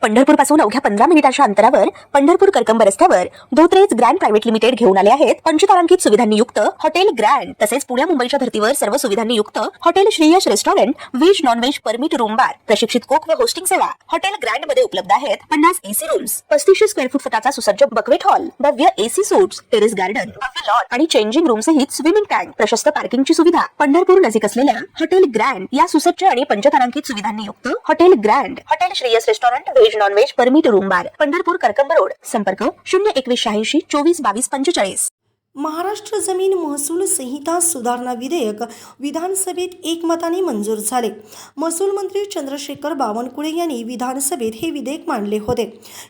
पंढरपूर पासून अवघ्या 15 मिनिटांच्या अंतरावर पंढरपूर करकंब रस्त्यावर धोत्रेज ग्रँड प्रायव्हेट लिमिटेड घेऊन आले आहेत पंचतारांकित सुविधांनी युक्त हॉटेल ग्रँड। तसेच पुण्या मुंबईच्या धर्तीवर सर्व सुविधांनी युक्त hotel Shreyas restaurant, veg non veg permit room बार, प्रशिक्षित कोक व होस्टिंग सेवा हॉटेल ग्रँड मध्ये उपलब्ध आहेत। 50 एसी रूम्स, 3500 स्क्वेअर फूट फुटाचा सुसज्ज बकवेट हॉल, भव्य एसी सूट्स, टेरेस गार्डन, भव्य लॉन आणि चेंजिंग रूम सहित स्विमिंग टँक, प्रशस्त पार्किंगची सुविधा। पंढरपूर नजीक असलेल्या हॉटेल ग्रँड या सुसज्ज आणि पंचतारांकित सुविधांनी युक्त hotel grand, hotel Shreyas restaurant, veg non veg permit room बार, पंढरपूर करकंब रोड। संपर्क 02186 24 22 45। महाराष्ट्र जमीन महसूल संहिता सुधारणा विधेयक विधानसभेत एकमताने मंजूर झाले। महसूल मंत्री चंद्रशेखर बावनकुळे यांनी विधानसभेत हे विधेयक मांडले होते।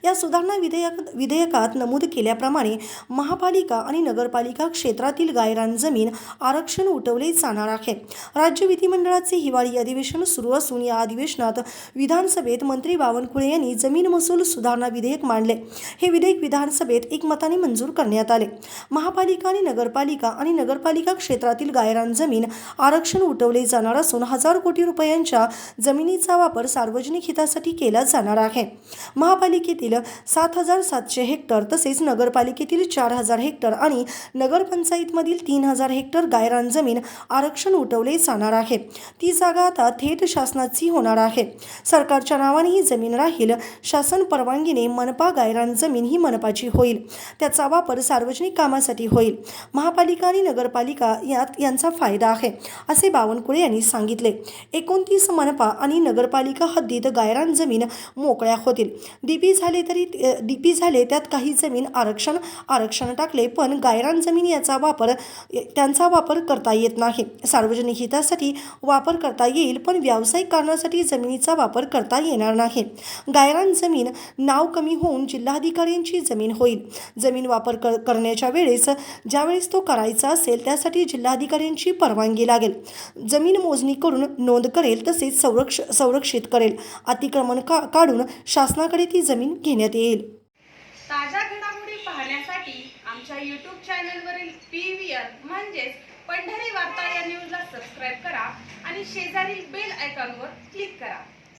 या सुधारणा विधेयकात नमूद केल्याप्रमाणे महापालिका आणि नगरपालिका क्षेत्रातील गायरान जमीन आरक्षण उठवले जाणार आहे। राज्य विधिमंडळाचे हिवाळी अधिवेशन सुरू असून या अधिवेशनात विधानसभेत मंत्री बावनकुळे यांनी जमीन महसूल सुधारणा विधेयक मांडले। हे विधेयक विधानसभेत एकमताने मंजूर करण्यात आले। महापालिका आणि नगरपालिका क्षेत्रातील गायरान जमीन आरक्षण उठवले जाणार असून 1000 कोटी रुपयांच्या जमिनीचा वापर सार्वजनिक हितासाठी केला जाणार आहे। महापालिकेतील 7700 हेक्टर तसेच नगरपालिकेतील 4000 हेक्टर आणि नगरपंचायतमधील 3000 हेक्टर गायरान जमीन आरक्षण उठवले जाणार आहे। ती जागा आता थेट शासनाची होणार आहे। सरकारच्या नावाने ही जमीन राहील। शासन परवानगीने मनपा गायरान जमीन ही मनपाची होईल। त्याचा वापर सार्वजनिक कामासाठी होईल। महापालिका आणि नगरपालिका यांचा फायदा आहे असे बावनकुळे यांनी सांगितले। 29 मनपा आणि नगरपालिका हद्दीत गायरान जमीन मोकळ्या होतील। डीपी झाले त्यात काही जमीन आरक्षण टाकले पण गायरान जमीन त्यांचा वापर करता येत नाही। सार्वजनिक हितासाठी वापर करता येईल पण व्यावसायिक कारणासाठी जमिनीचा वापर करता येणार नाही। गायरान जमीन नाव कमी होऊन जिल्हाधिकाऱ्यांची जमीन होईल। जमीन वापर करण्याच्या वेळेस ज्यावेळेस तो करायचा असेल त्यासाठी जिल्हाधिकाऱ्यांची परवानगी लागेल। जमीन मोजणी करून नोंद करेल तसेच संरक्षित करेल। अतिक्रमण काढून शासनाकडे ती जमीन घेण्यात येईल। ताज्या घडामोडी पाहण्यासाठी आमच्या YouTube चॅनलवरील PVR म्हणजेच पंढरी वार्ता या न्यूजला सबस्क्राइब करा आणि शेजारील बेल आयकॉनवर क्लिक करा।